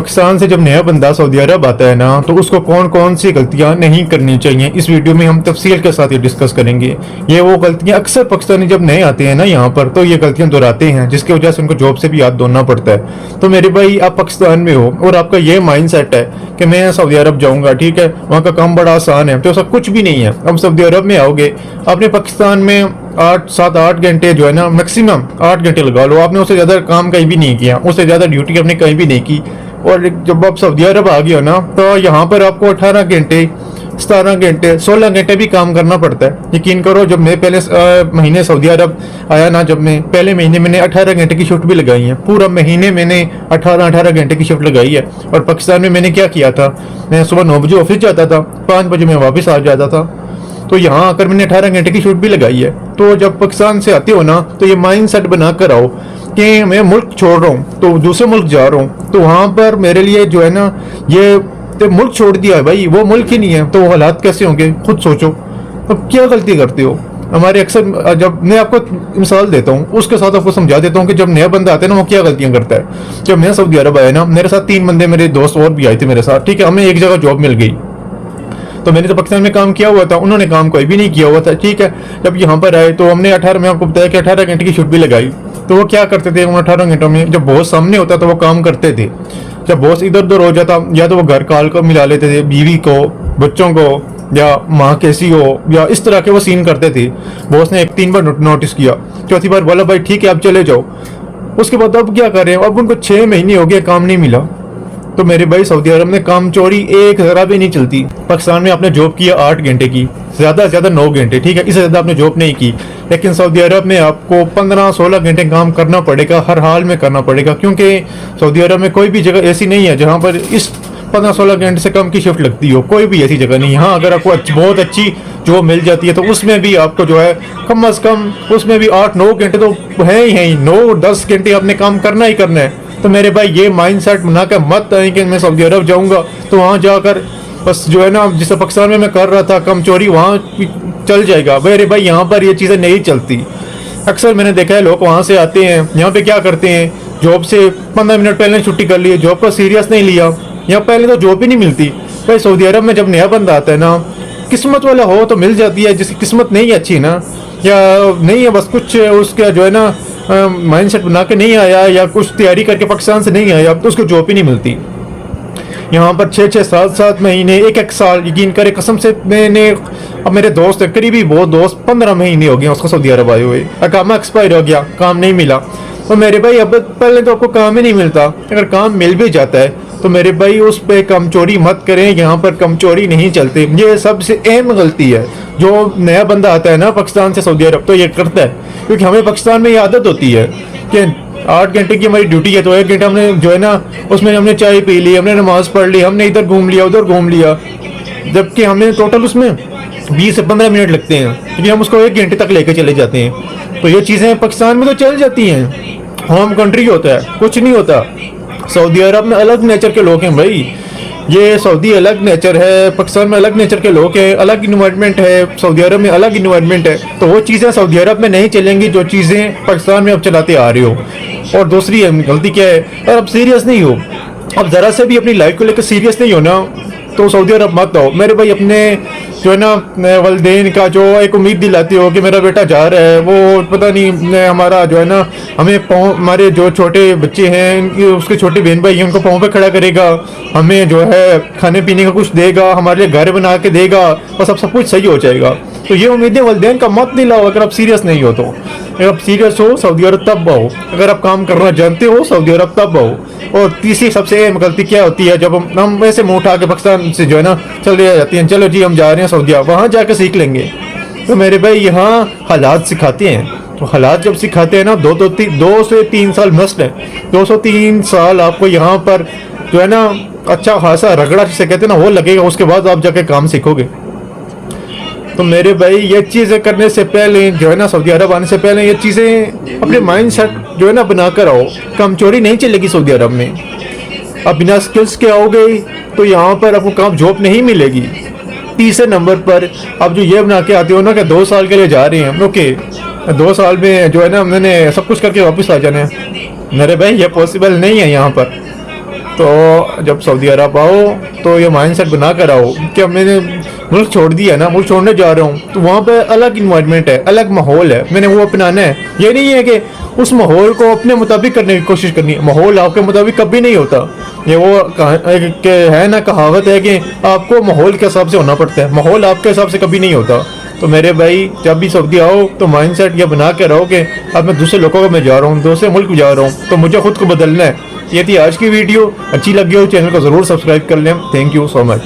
पाकिस्तान से जब नया बंदा सऊदी अरब आता है ना, तो उसको कौन कौन सी गलतियां नहीं करनी चाहिए, इस वीडियो में हम तफसील के साथ ये डिस्कस करेंगे। ये वो गलतियां अक्सर पाकिस्तानी जब नए आते हैं ना यहाँ पर, तो ये गलतियां दोहराते हैं, जिसकी वजह से उनको जॉब से भी हाथ धोना पड़ता है। तो मेरे भाई, आप पाकिस्तान में हो और आपका ये माइंड सेट है कि मैं सऊदी अरब जाऊँगा, ठीक है, वहाँ का काम बड़ा आसान है, तो ऐसा कुछ भी नहीं है। अब सऊदी अरब में आओगे, आपने पाकिस्तान में 7-8 घंटे जो है ना, मैक्सिमम 8 घंटे लगा लो, आपने उससे ज़्यादा काम कहीं भी नहीं किया, उससे ज़्यादा ड्यूटी आपने कहीं भी नहीं की। और जब आप सऊदी अरब आ गए हो ना, तो यहाँ पर आपको 18 घंटे, 17 घंटे, 16 घंटे भी काम करना पड़ता है। यकीन करो, जब मैं पहले महीने सऊदी अरब आया ना, जब मैं पहले महीने मैंने 18 घंटे की शिफ्ट भी लगाई है। पूरा महीने मैंने 18 घंटे की शिफ्ट लगाई है। और पाकिस्तान में मैंने क्या किया था, मैं सुबह 9 बजे ऑफिस जाता था, 5 बजे मैं वापस आ जाता था। तो यहाँ आकर मैंने 18 घंटे की शिफ्ट भी लगाई है। तो जब पाकिस्तान से आते हो ना, तो ये माइंड सेट बना कर आओ कि मैं मुल्क छोड़ रहा हूँ, तो दूसरे मुल्क जा रहा हूँ, तो वहाँ पर मेरे लिए जो है ना, ये तो मुल्क छोड़ दिया है भाई, वो मुल्क ही नहीं है, तो वो हालात कैसे होंगे, खुद सोचो। अब क्या गलती करते हो हमारे अक्सर, जब मैं आपको मिसाल देता हूँ, उसके साथ आपको समझा देता हूँ कि जब नया बंदा आता है ना, वो क्या गलतियाँ करता है। जब मैं सऊदी अरब आया ना, मेरे साथ 3 बंदे मेरे दोस्त और भी आए थे मेरे साथ, ठीक है, हमें एक जगह जॉब मिल गई। तो मैंने तो पाकिस्तान में काम किया हुआ था, उन्होंने काम कोई भी नहीं किया हुआ था, ठीक है। जब यहाँ पर आए तो हमने 18, मैं आपको बताया कि 18 घंटे की शिफ्ट भी लगाई। तो वो क्या करते थे, उन 18 घंटों में जब बॉस सामने होता तो वो काम करते थे। जब बॉस इधर उधर हो जाता, या तो वो घर काल को मिला लेते थे, बीवी को, बच्चों को, या माँ कैसी हो, या इस तरह के वो सीन करते थे। बॉस ने 3 बार नोटिस किया, चौथी बार बोला भाई ठीक है आप चले जाओ। उसके बाद अब क्या कर रहे हैं, अब उनको 6 महीने हो गए, काम नहीं मिला। तो मेरे भाई, सऊदी अरब में काम चोरी एक जरा भी नहीं चलती। पाकिस्तान में आपने जॉब किया 8 घंटे की, ज़्यादा से ज़्यादा 9 घंटे, ठीक है, इससे ज़्यादा आपने जॉब नहीं की। लेकिन सऊदी अरब में आपको 15-16 घंटे काम करना पड़ेगा, हर हाल में करना पड़ेगा, क्योंकि सऊदी अरब में कोई भी जगह ऐसी नहीं है जहाँ पर इस 15-16 घंटे से कम की शिफ्ट लगती हो। कोई भी ऐसी जगह नहीं। हाँ, अगर आपको बहुत अच्छी जॉब मिल जाती है, तो उसमें भी आपको जो है कम अज़ कम उसमें भी 8-9 घंटे तो है ही, 9-10 घंटे आपने काम करना ही करना है। तो मेरे भाई, ये माइंड सेट बना कर मत आए कि मैं सऊदी अरब जाऊंगा तो वहाँ जाकर बस जो है ना, जिस पाकिस्तान में मैं कर रहा था कम चोरी, वहाँ चल जाएगा। मेरे भाई, यहाँ पर ये चीज़ें नहीं चलती। अक्सर मैंने देखा है, लोग वहाँ से आते हैं, यहाँ पे क्या करते हैं, जॉब से 15 मिनट पहले छुट्टी कर ली, जॉब को सीरियस नहीं लिया। यहाँ पहले तो जॉब ही नहीं मिलती भाई। सऊदी अरब में जब नया बंदा आता है ना, किस्मत वाला हो तो मिल जाती है, जिसकी किस्मत नहीं अच्छी ना, या नहीं है, बस कुछ उसका जो है ना माइंड सेट बना के नहीं आया, या कुछ तैयारी करके पाकिस्तान से नहीं आया, अब तो उसको जॉब ही नहीं मिलती। यहाँ पर 6-6, 7-7 महीने, 1-1 साल, यकीन करे कसम से, मैंने, अब मेरे दोस्त है, करीबी बहुत दोस्त, 15 महीने हो गए उसको सऊदी अरब आए हुए, अकामा एक्सपायर हो गया, काम नहीं मिला। तो मेरे भाई, अब पहले तो आपको काम ही नहीं मिलता, अगर काम मिल भी जाता है तो मेरे भाई उस पे कम चोरी मत करें। यहाँ पर कम चोरी नहीं चलते, ये सबसे अहम गलती है जो नया बंदा आता है ना पाकिस्तान से सऊदी अरब, तो ये करता है। क्योंकि हमें पाकिस्तान में ये आदत होती है कि 8 घंटे की हमारी ड्यूटी है, तो 1 घंटा हमने जो है ना, उसमें हमने चाय पी ली, हमने नमाज पढ़ ली, हमने इधर घूम लिया, उधर घूम लिया, जबकि हमें टोटल उसमें 20 से 15 मिनट लगते हैं, क्योंकि हम उसको 1 घंटे तक लेके चले जाते हैं। तो ये चीज़ें पाकिस्तान में तो चल जाती हैं, होम कंट्री होता है, कुछ नहीं होता। सऊदी अरब में अलग नेचर के लोग हैं भाई, ये सऊदी अलग नेचर है, पाकिस्तान में अलग नेचर के लोग हैं, अलग इन्वायरमेंट है, सऊदी अरब में अलग इन्वायरमेंट है। तो वो चीज़ें सऊदी अरब में नहीं चलेंगी जो चीज़ें पाकिस्तान में अब चलाते आ रहे हो। और दूसरी गलती क्या है, अगर आप सीरियस नहीं हो, अब ज़रा से भी अपनी लाइफ को लेकर सीरियस नहीं हो ना, तो सऊदी अरब मत आओ मेरे भाई। अपने जो है ना वालिदैन का जो एक उम्मीद दिलाती हो कि मेरा बेटा जा रहा है, वो पता नहीं हमारा जो है ना, हमें पाँव, हमारे जो छोटे बच्चे हैं, उसके छोटे बहन भाई हैं, उनको पाँव पे खड़ा करेगा, हमें जो है खाने पीने का कुछ देगा, हमारे लिए घर बना के देगा, बस अब सब कुछ सही हो जाएगा। तो ये उम्मीदें वालिदैन का मत दिलाओ अगर आप सीरियस नहीं हो। तो अगर आप सीरियस हो, सऊदी अरब तब आओ। अगर आप काम करना जानते हो, सऊदी अरब तब आओ। और तीसरी सबसे अहम गलती क्या होती है, जब हम ऐसे मुँह उठा के पाकिस्तान से जो है ना चले जाती हैं, चलो जी हम जा रहे हैं सऊदी, वहाँ जाके सीख लेंगे। तो मेरे भाई, यहाँ हालात सिखाते हैं, तो हालात जब सिखाते हैं ना, 2 से 3 साल मस्ट है। 2 से 3 साल आपको यहाँ पर जो है ना अच्छा खासा रगड़ा जिसे कहते हैं ना, वो लगेगा, उसके बाद आप जाके काम सीखोगे। तो मेरे भाई, ये चीज़ें करने से पहले जो है ना, सऊदी अरब आने से पहले ये चीज़ें अपने माइंड सेट जो है ना बना कर आओ। कम चोरी नहीं चलेगी सऊदी अरब में। अब बिना स्किल्स के आओगे तो यहाँ पर आपको काम जॉब नहीं मिलेगी। तीसरे नंबर पर आप जो ये बना के आते हो ना कि 2 साल के लिए जा रहे हैं, ओके 2 साल में जो है ना मैंने सब कुछ करके वापस आ जाना है, मेरे भाई ये पॉसिबल नहीं है यहाँ पर। تو جب سعودی عرب آؤ تو یہ مائنڈ سیٹ بنا کر آؤ کہ اب میں نے ملک چھوڑ دیا نا، ملک چھوڑنے جا رہا ہوں تو وہاں پہ الگ انوائرمنٹ ہے، الگ ماحول ہے، میں نے وہ اپنانا ہے۔ یہ نہیں ہے کہ اس ماحول کو اپنے مطابق کرنے کی کوشش کرنی ہے، ماحول آپ کے مطابق کبھی نہیں ہوتا۔ یہ وہ کہ ہے نا کہاوت ہے کہ آپ کو ماحول کے حساب سے ہونا پڑتا ہے، ماحول آپ کے حساب سے کبھی نہیں ہوتا۔ تو میرے بھائی جب بھی سعودی آؤ تو مائنڈ سیٹ یہ بنا کے رہو کہ اب میں دوسرے لوگوں کو میں جا رہا ہوں، دوسرے ملک جا رہا ہوں، تو مجھے خود کو بدلنا ہے۔ یہ تھی آج کی ویڈیو، اچھی لگی ہو چینل کو ضرور سبسکرائب کر لیں۔ Thank you so much.